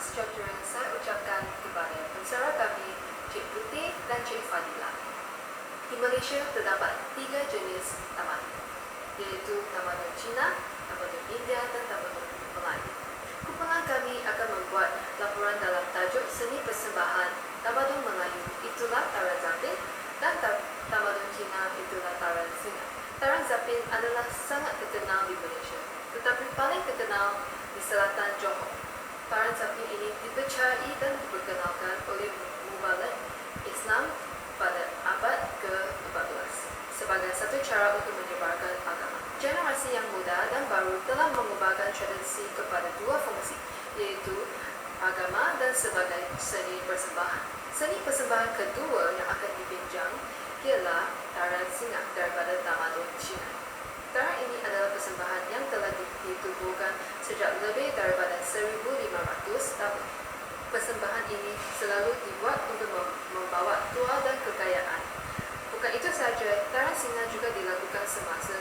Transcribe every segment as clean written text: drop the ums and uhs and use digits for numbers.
sejahtera saya ucapkan kepada pensara kami, Cik Putih dan Cik Fadila. Di Malaysia terdapat 3 jenis tamadun, iaitu tamadun Cina, tamadun India dan tamadun Melayu. Kumpulan kami akan membuat laporan dalam tajuk seni persembahan tamadun Melayu, itulah Tarian Zapin, dan tamadun Cina, itulah Tarian Singa. Tarian Zapin adalah sangat terkenal di Malaysia, tetapi paling terkenal di selatan Johor. Tarian Zapin ini dipercayai dan diperkenalkan oleh Mubalik Islam pada abad ke-14 sebagai satu cara untuk menyebarkan agama. Generasi yang muda dan baru telah mengubahkan tradisi kepada 2 fungsi, iaitu agama dan sebagai seni persembahan. Seni persembahan kedua yang akan dibincang ialah Tarian Singa daripada tamadun Cina. Tarian ini adalah persembahan yang telah ditubuhkan sejak lebih daripada 1,500 tahun. Persembahan ini selalu dibuat untuk membawa tuah dan kekayaan. Bukan itu saja, Tarian Singa juga dilakukan semasa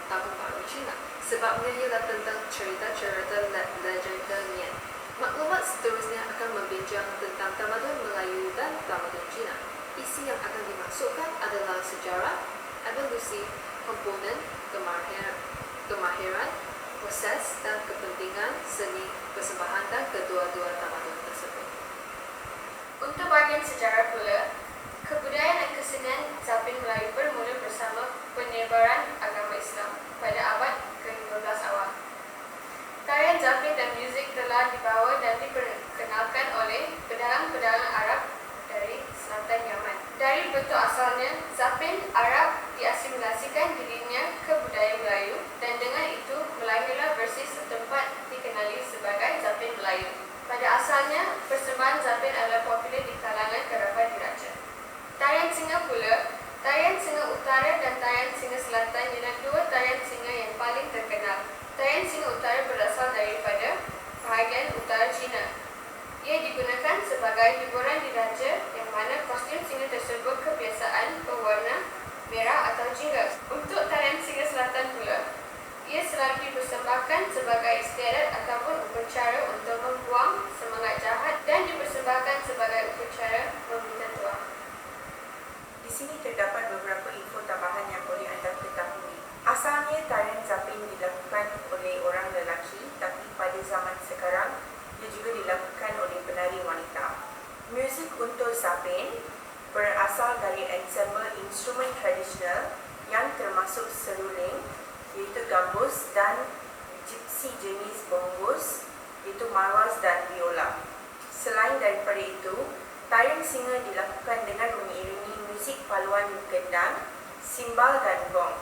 Tahun Baru Cina, sebabnya ialah tentang cerita-cerita legenda Nian. Maklumat seterusnya akan membincang tentang tamadun Melayu dan tamadun Cina. Isi yang akan dimasukkan adalah sejarah, evolusi, komponen, kemahiran, proses dan kepentingan seni persembahan dan kedua-dua tamadun tersebut. Untuk bahagian sejarah pula, kebudayaan dan kesenian Zapin Melayu bermula bersama penyebaran agama Islam pada abad ke-15 awal. Tarian Zapin dan muzik telah dibawa dan diperkenalkan oleh pedalang-pedalang Arab dari selatan Yaman. Dari bentuk asalnya, Zapin Arab diasimilasikan dirinya ke budaya Melayu dan dengan itu melahirlah versi setempat dikenali sebagai Zapin Melayu. Pada asalnya, persembahan Zapin adalah popular di kalangan kerabat diraja. Tarian Singa pula, Tarian Singa Utara dan Tarian Singa Selatan ialah 2 tarian singa yang paling terkenal. Tarian Singa Utara berasal daripada bahagian utara China. Ia digunakan sebagai hiburan diraja yang mana kostum singa tersebut kebiasaan berwarna merah atau jingga. Untuk Tarian Singa Selatan pula, ia selalu dipersembahkan sebagai istiadat ataupun upacara untuk membuang semangat jahat dan dipersembahkan sebagai upacara meminta tuah. Di sini terdapat beberapa info tambahan yang boleh anda ketahui. Asalnya tarian Zapin dilakukan oleh orang lelaki, tapi pada zaman sekarang ia juga dilakukan oleh penari wanita. Muzik untuk Zapin berasal dari ensemble instrumen tradisional yang termasuk seruling, iaitu gambus, dan gypsy jenis bongos, iaitu marwas dan biola. Selain daripada itu, tarian singa dilakukan dengan mengiringi muzik paluan gendang, simbal dan gong.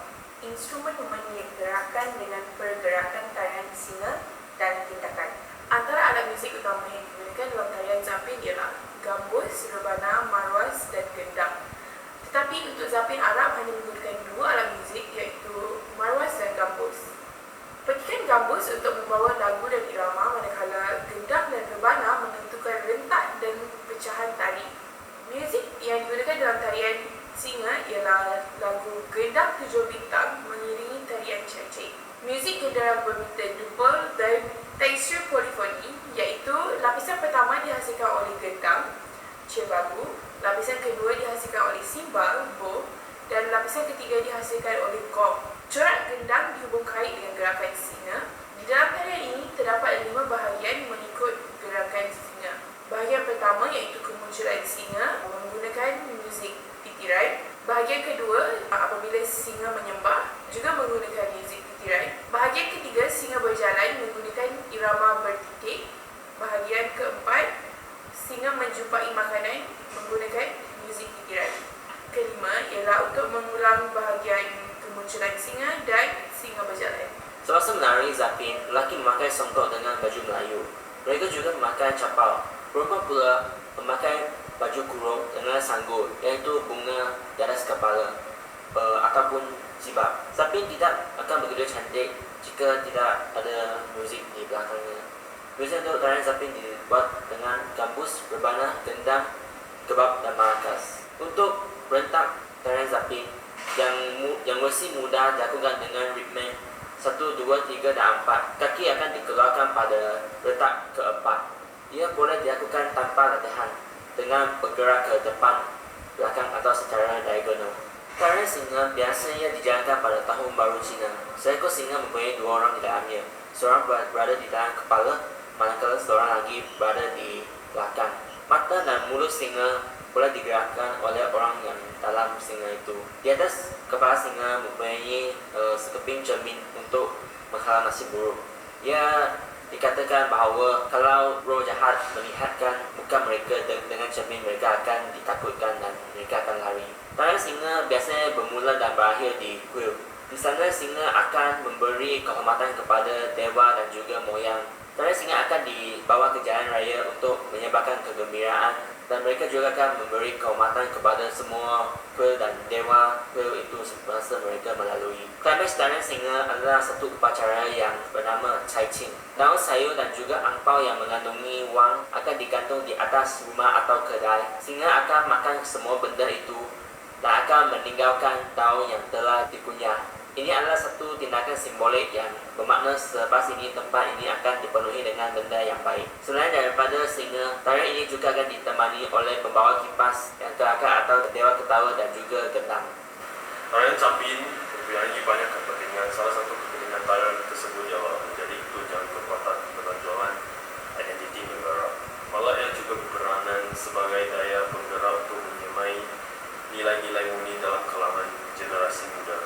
Instrumen menyegerakan dengan pergerakan tarian singa dan tindakan. Antara alat muzik utama yang digunakan dalam tarian Zapin ialah gambus, rebana, marwas dan gendang. Tetapi untuk Zapin Arab hanya menggunakan 2 alat muzik, iaitu marwas dan gambus. Petikan gambus untuk membawa lagu dan irama, manakala gendang dan rebana menentukan rentak dan pecahan tari. Muzik yang digunakan dalam tarian singa ialah lagu Gendang 7 Bintang mengiringi tarian cacik. Muzik gendang berminta double dan tekstur polifoni, iaitu lapisan pertama dihasilkan oleh gendang, cebagu, lapisan kedua dihasilkan oleh simbal, bow, dan lapisan ketiga dihasilkan oleh gong. Corak gendang dihubung kait dengan gerakan singa. Di dalam tarian ini terdapat 5 bahagian mengikut gerakan singa. Bahagian pertama iaitu kemunculan singa menggunakan muzik titiran. Bahagian kedua apabila singa menyembah juga menggunakan muzik titiran. Bahagian ketiga singa berjalan menggunakan irama bertitik. Bahagian keempat singa menjumpai makanan menggunakan muzik titiran. Kelima ialah untuk mengulang bahagian kemunculan singa dan singa berjalan. Semasa menari Zapin, lelaki memakai songkok dengan baju Melayu. Mereka juga memakai capal. Perempuan pula memakai baju kurung dengan sanggul, iaitu bunga di atas kepala ataupun jibab. Zapin tidak akan begitu cantik jika tidak ada muzik di belakangnya. Muzik untuk tarian Zapin dibuat dengan gambus, rebana, gendang, kebab dan maracas. Untuk rentak tarian Zapin yang masih mudah dilakukan dengan ritme 1, 2, 3 dan 4. Kaki akan dikeluarkan pada letak keempat. Ia boleh dilakukan tanpa latihan dengan bergerak ke depan, belakang atau secara diagonal. Tarian singa biasanya dijalankan pada Tahun Baru Cina. Seekor singa mempunyai 2 orang di dalamnya. Seorang berada di dalam kepala, manakala seorang lagi berada di belakang. Mata dan mulut singa boleh digerakkan oleh orang yang dalam singa itu. Di atas kepala singa mempunyai sekeping cermin untuk menghalau nasib buruk. Ia dikatakan bahawa kalau roh jahat melihatkan muka mereka dengan cermin, mereka akan ditakutkan dan mereka akan lari. Tarian singa biasanya bermula dan berakhir di kuil. Di sana singa akan memberi kehormatan kepada dewa dan juga moyang. Tarian singa akan dibawa ke jalan raya untuk menyebarkan kegembiraan, dan mereka juga akan memberi kehormatan kepada semua kuil dan dewa kuil itu semasa mereka melalui. Klimaks tarian singa adalah satu upacara yang bernama Cai Qing. Daun sayur dan juga angpau yang mengandungi wang akan digantung di atas rumah atau kedai. Singa akan makan semua benda itu dan akan meninggalkan daun yang telah dikunyah. Ini adalah satu tindakan simbolik yang bermakna selepas ini tempat ini akan dipenuhi dengan benda yang baik. Selain daripada singa, tarian ini juga akan ditemani oleh pembawa kipas yang kelakar atau dewa ketawa dan juga gendang. Tarian Zapin mempunyai banyak kepentingan. Salah satu kepentingan tarian tersebut ialah menjadi tunjang kekuatan penonjolan identiti negara. Malah ia juga berperanan sebagai daya penggerak untuk menyemai nilai-nilai murni dalam kalangan generasi muda.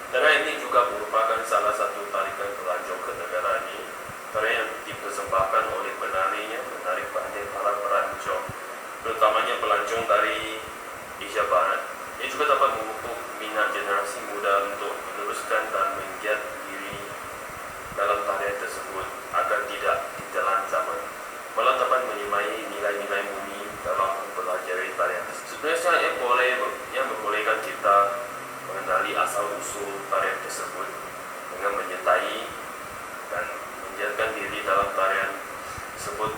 Tarian ini juga merupakan salah satu tarikan pelancong ke negara ini. Tarian yang dipersembahkan oleh penarinya menarik perhatian para pelancong, terutamanya pelancong dari Asia Barat. Ia juga dapat memupuk minat generasi muda untuk meneruskan dan menggiat diri dalam tarian tersebut agar tidak ditelan zaman. Malah dapat menyemai nilai-nilai murni dalam mempelajari tarian. Sebenarnya ia membolehkan kita mengenali asal-usul tarian tersebut dengan menyertai dan menjadikan diri dalam tarian tersebut.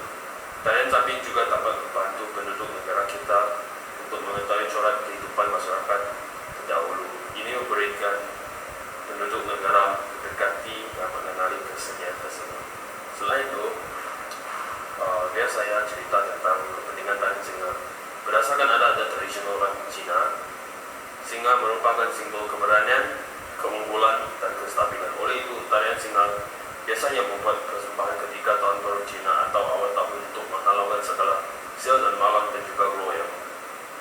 Tarian Zapin juga dapat membantu penduduk negara kita untuk mengetahui corak kehidupan masyarakat terdahulu. Ini memberikan penduduk negara mendekati dan mengenali kesenian tersebut. Selain itu, biar saya cerita tentang kepentingan tarian singa. Berdasarkan adat tradisional orang Cina, singa merupakan simbol keberanian, keunggulan, dan kestabilan. Oleh itu, tarian singa biasanya membuat persembahan ketika Tahun Baru Cina atau awal tahun untuk menghalaukan segala sial dan malam dan juga roh yang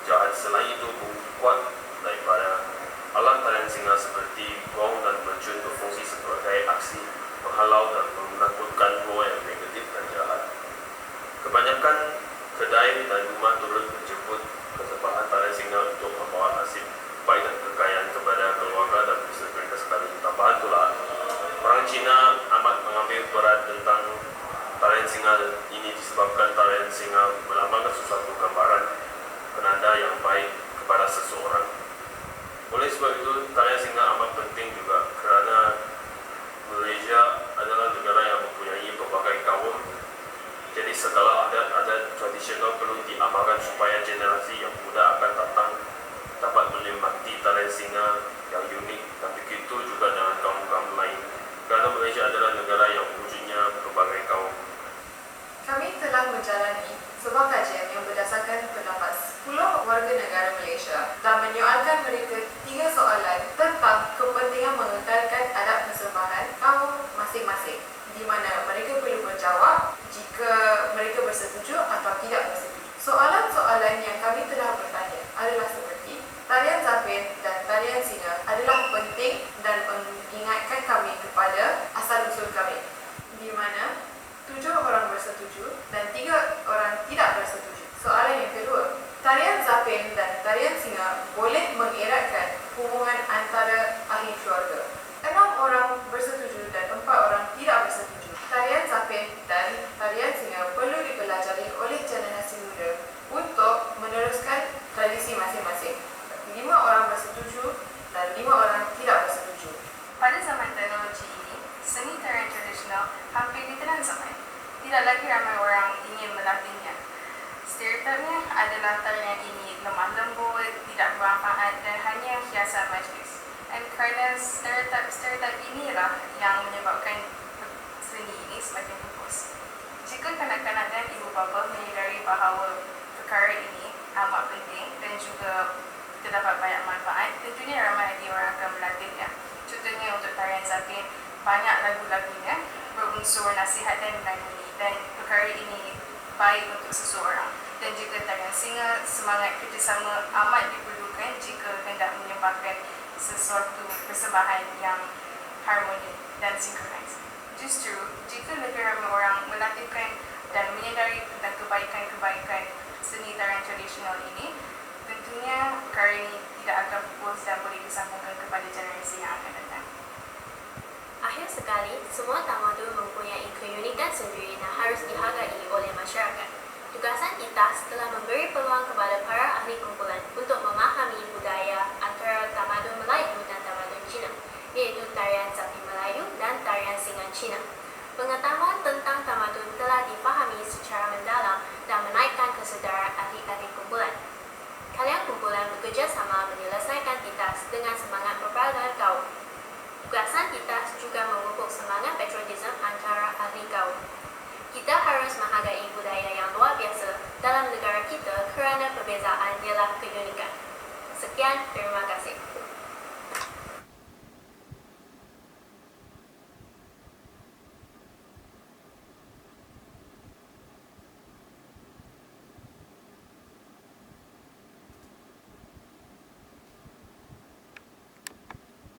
jahat. Selain itu, bukti kuat daripada alat tarian singa seperti gong dan mercun berfungsi sebagai aksi menghalau dan menakutkan roh yang negatif dan jahat. Kebanyakan kedai dan rumah turut menjemput persembahan tarian singa untuk membawa nasib baik dan kekayaan kepada keluarga dan bisnes mereka sekali. Tambahan pula, orang Cina amat mengambil berat tentang tarian singa, dan ini disebabkan tarian singa melambangkan sesuatu gambaran penanda yang baik kepada seseorang. Oleh sebab itu, tarian singa amat penting juga kerana Malaysia adalah negara yang mempunyai berbagai kaum. Jadi segala adat-adat tradisional perlu diamalkan supaya generasi yang muda akan datang dapat menikmati tarian singa yang unik, dan begitu juga dengan kaum-kaum lain. Kerana Malaysia adalah negara yang wujudnya berbagai kaum. Kami telah menjalani sebuah kajian yang berdasarkan pendapat 10 warga negara Malaysia dan menyoalkan mereka 3 soalan tentang kepentingan mengekalkan adat persembahan kaum masing-masing, di mana mereka perlu menjawab jika mereka bersetuju atau tidak bersetuju. Soalan-soalan yang kami telah bertanya adalah seperti: tarian Zapin dan tarian singa adalah penting dan mengingatkan kami kepada asal-usul kami, di mana 7 orang bersetuju dan 3 orang tidak bersetuju. Soalan yang kedua, tarian Zapin dan tarian singa boleh mengeratkan hubungan antara ahli keluarga. 6 orang bersetuju dan 4 orang tidak bersetuju. Tarian Zapin dan tarian singa perlu dipelajari oleh generasi muda untuk meneruskan tradisi masing-masing. 5 orang bersetuju dan 5 orang tidak bersetuju. Pada zaman teknologi ini, seni tarian tradisional hampir ditelan zaman. Tidak lagi ramai orang ingin melatihnya. Stereotipnya adalah tarian ini lemah lembut, tidak bermanfaat dan hanya hiasan majlis. Dan kerana stereotip inilah yang menyebabkan seni ini semakin pupus. Jika kanak-kanak dan ibu bapa menyedari bahawa perkara ini amat penting dan juga terdapat banyak manfaat, tentunya ramai lagi orang akan melatihnya. Contohnya untuk tarian Zapin, banyak lagu-lagunya berunsur nasihat dan menangani, dan perkara ini baik untuk seseorang. Dan juga tarian singa, semangat kerjasama amat diperlukan jika hendak menyembahkan sesuatu persembahan yang harmoni dan sinkronis. Justru, jika lebih ramai orang melatihkan dan menyedari tentang kebaikan-kebaikan seni tarian tradisional ini, tentunya perkara ini tidak akan pupus dan boleh disambungkan kepada generasi yang akan datang. Akhir sekali, semua tamadun mempunyai keunikan sendiri yang harus dihargai oleh masyarakat. Tugasan ITAS telah memberi peluang kepada para ahli kumpulan untuk memahami budaya antara tamadun Melayu dan tamadun Cina, iaitu tarian Zapin Melayu dan tarian Singa Cina. Pengetahuan tentang tamadun telah dipahami secara mendalam dan menaikkan kesedaran ahli-ahli kumpulan. Kalian kumpulan bekerjasama menyelesaikan ITAS dengan semangat berbagai kaum. Tugasan ITAS juga memupuk semangat patriotisme antara ahli kaum. Kita harus menghargai budaya yang luar biasa dalam negara kita kerana perbezaan ialah keunikan. Sekian, terima